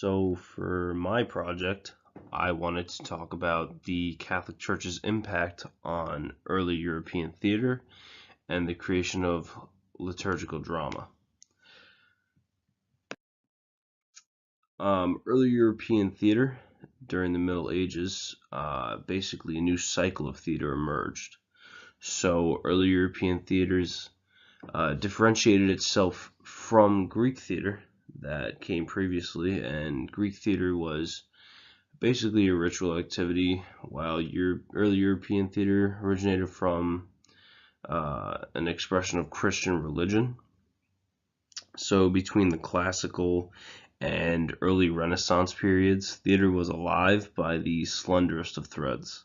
So for my project, I wanted to talk about the Catholic Church's impact on early European theater and the creation of liturgical drama. Early European theater during the Middle Ages, basically a new cycle of theater emerged. So early European theaters differentiated itself from Greek theater that came previously, and Greek theater was basically a ritual activity, while early European theater originated from an expression of Christian religion. So between the classical and early Renaissance periods, theater was alive by the slenderest of threads.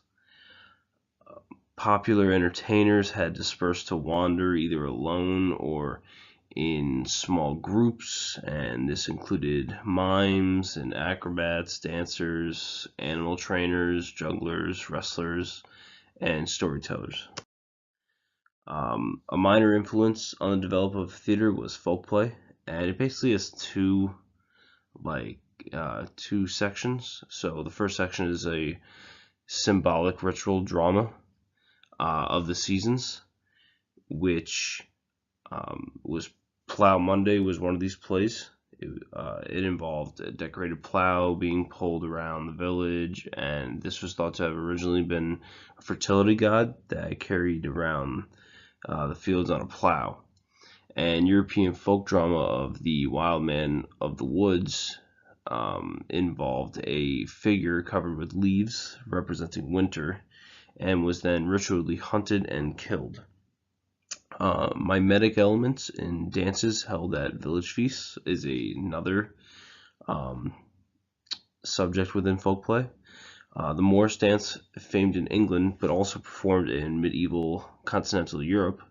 Popular entertainers had dispersed to wander either alone or in small groups, and this included mimes and acrobats, dancers, animal trainers, jugglers, wrestlers, and storytellers. A minor influence on the development of theater was folk play, and it basically has two sections. So the first section is a symbolic ritual drama of the seasons, which was Plow Monday was one of these plays. It involved a decorated plow being pulled around the village, and this was thought to have originally been a fertility god that carried around the fields on a plow. And European folk drama of the Wild Man of the Woods involved a figure covered with leaves representing winter, and was then ritually hunted and killed. Mimetic elements in dances held at village feasts is another subject within folkplay. The Morris dance, famed in England but also performed in medieval continental Europe,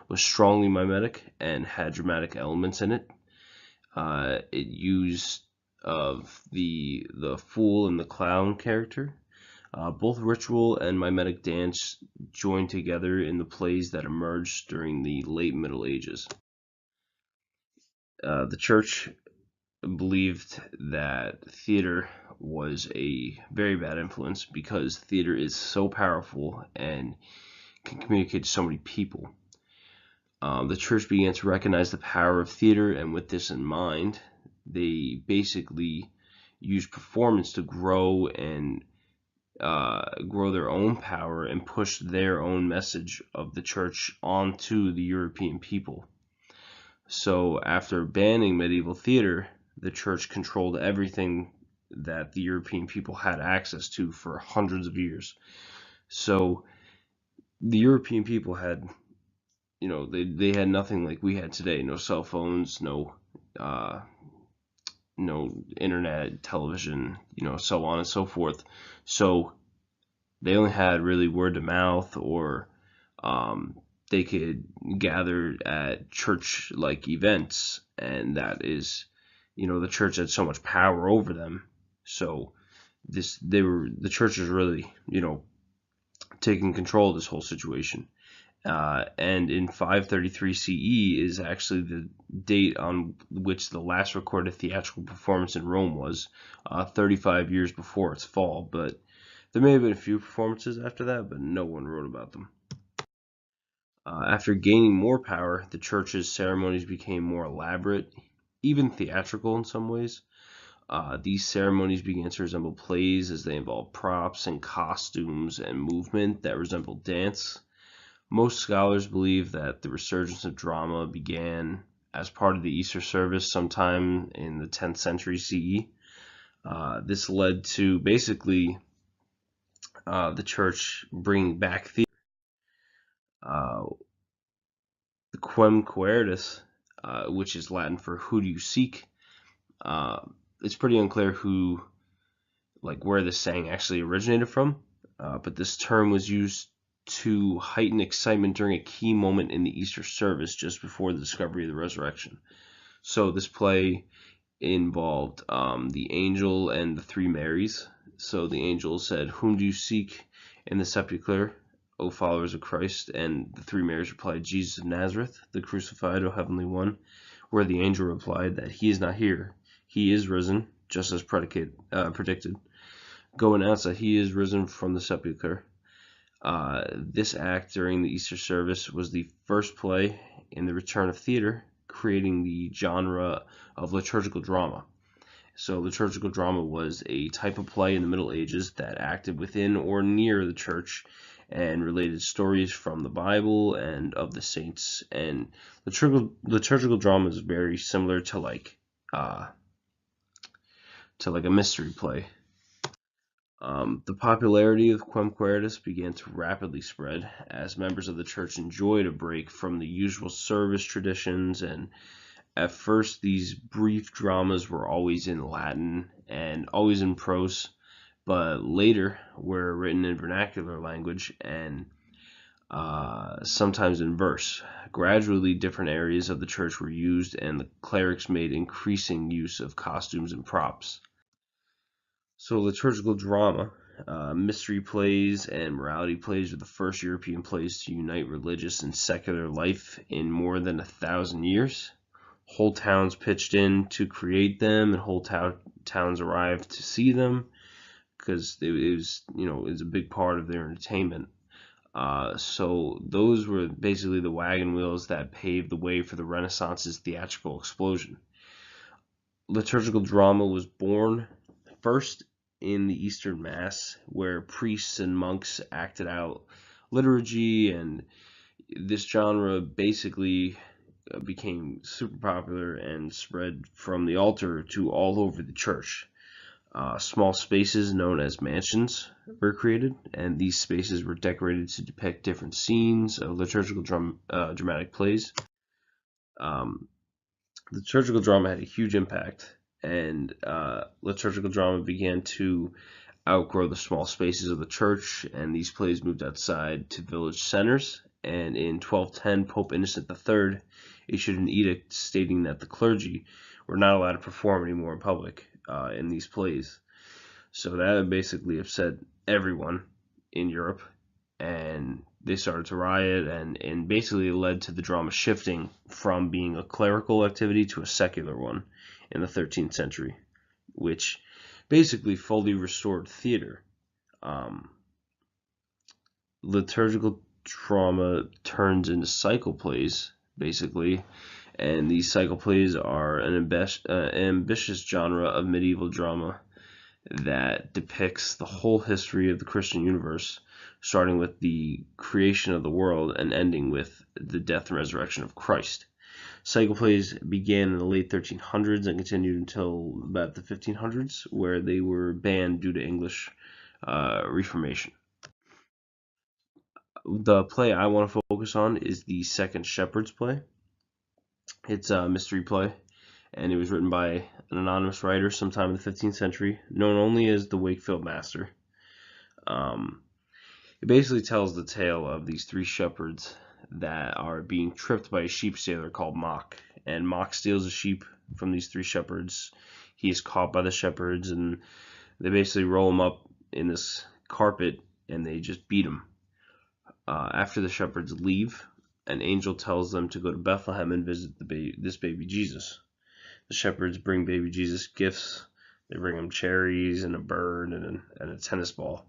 was strongly mimetic and had dramatic elements in it. It used of the fool and the clown character. Both ritual and mimetic dance joined together in the plays that emerged during the late Middle Ages. The church believed that theater was a very bad influence because theater is so powerful and can communicate to so many people. The church began to recognize the power of theater, and with this in mind, they basically used performance to grow their own power and push their own message of the church onto the European people. So after banning medieval theater, the church controlled everything that the European people had access to for hundreds of years. So the European people had, they had nothing like we had today. No cell phones, no internet, television, so on and so forth. So they only had really word of mouth, or they could gather at church-like events, and that is, the church had so much power over them. So the church is really, taking control of this whole situation. And in 533 CE is actually the date on which the last recorded theatrical performance in Rome was, 35 years before its fall. But there may have been a few performances after that, but no one wrote about them. After gaining more power, the church's ceremonies became more elaborate, even theatrical in some ways. These ceremonies began to resemble plays as they involved props and costumes and movement that resembled dance. Most scholars believe that the resurgence of drama began as part of the Easter service sometime in the 10th century CE. This led to basically the church bringing back theater. The Quem Quaertus, which is Latin for "who do you seek?" It's pretty unclear where this saying actually originated from, but this term was used to heighten excitement during a key moment in the Easter service just before the discovery of the resurrection. So this play involved the angel and the three Marys. So the angel said, "Whom do you seek in the sepulchre, O followers of Christ?" And the three Marys replied, "Jesus of Nazareth, the crucified, O heavenly one." Where the angel replied that he is not here, he is risen, just as predicted. Go announce that he is risen from the sepulchre. This act during the Easter service was the first play in the return of theater, creating the genre of liturgical drama. So liturgical drama was a type of play in the Middle Ages that acted within or near the church and related stories from the Bible and of the saints. And liturgical drama is very similar to like a mystery play. The popularity of Quem Queritus began to rapidly spread as members of the church enjoyed a break from the usual service traditions, and at first these brief dramas were always in Latin and always in prose, but later were written in vernacular language and sometimes in verse. Gradually, different areas of the church were used, and the clerics made increasing use of costumes and props. So liturgical drama, mystery plays, and morality plays were the first European plays to unite religious and secular life in more than 1,000 years. Whole towns pitched in to create them, and whole towns arrived to see them because it was a big part of their entertainment. So those were basically the wagon wheels that paved the way for the Renaissance's theatrical explosion. Liturgical drama was born first in the Eastern Mass, where priests and monks acted out liturgy, and this genre basically became super popular and spread from the altar to all over the church. Small spaces known as mansions were created, and these spaces were decorated to depict different scenes of liturgical dramatic plays. Liturgical drama had a huge impact, and liturgical drama began to outgrow the small spaces of the church, and these plays moved outside to village centers. And in 1210, Pope Innocent III issued an edict stating that the clergy were not allowed to perform anymore in public in these plays. So that basically upset everyone in Europe, and they started to riot, and basically led to the drama shifting from being a clerical activity to a secular one in the 13th century, which basically fully restored theater. Liturgical drama turns into cycle plays, basically, and these cycle plays are an ambitious genre of medieval drama that depicts the whole history of the Christian universe, starting with the creation of the world and ending with the death and resurrection of Christ. Cycle plays began in the late 1300s and continued until about the 1500s, where they were banned due to English Reformation. The play I want to focus on is the Second Shepherd's play. It's a mystery play, and it was written by an anonymous writer sometime in the 15th century, known only as the Wakefield Master. It basically tells the tale of these three shepherds that are being tripped by a sheep stealer called Mock, and Mock steals a sheep from these three shepherds. He is caught by the shepherds, and they basically roll him up in this carpet, and they just beat him. After the shepherds leave, an angel tells them to go to Bethlehem and visit this baby Jesus. The shepherds bring baby Jesus gifts. They bring him cherries and a bird and a tennis ball.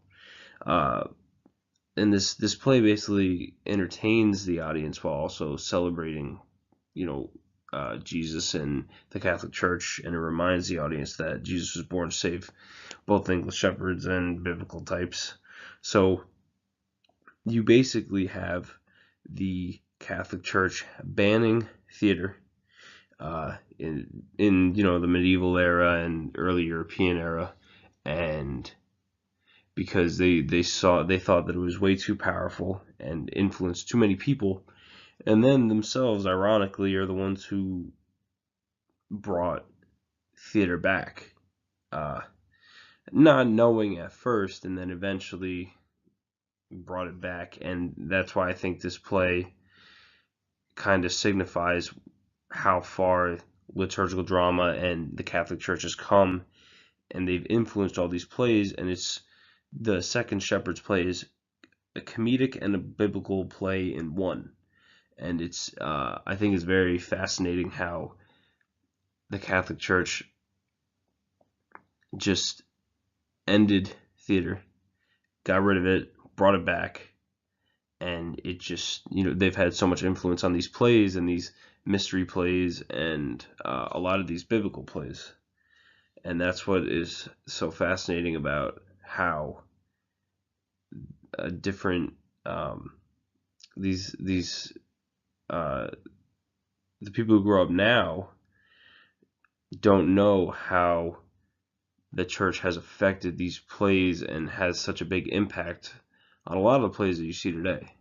And this play basically entertains the audience while also celebrating, Jesus and the Catholic Church, and it reminds the audience that Jesus was born to save both English shepherds and biblical types. So you basically have the Catholic Church banning theater in the medieval era and early European era, and because they thought that it was way too powerful and influenced too many people, and then themselves, ironically, are the ones who brought theater back, not knowing at first, and then eventually brought it back. And that's why I think this play kind of signifies how far liturgical drama and the Catholic Church has come, and they've influenced all these plays. And it's the Second Shepherd's play is a comedic and a biblical play in one, and it's I think it's very fascinating how the Catholic Church just ended theater, got rid of it, brought it back, and it just, they've had so much influence on these plays and these mystery plays and a lot of these biblical plays. And that's what is so fascinating about how different these the people who grow up now don't know how the church has affected these plays and has such a big impact on a lot of the plays that you see today.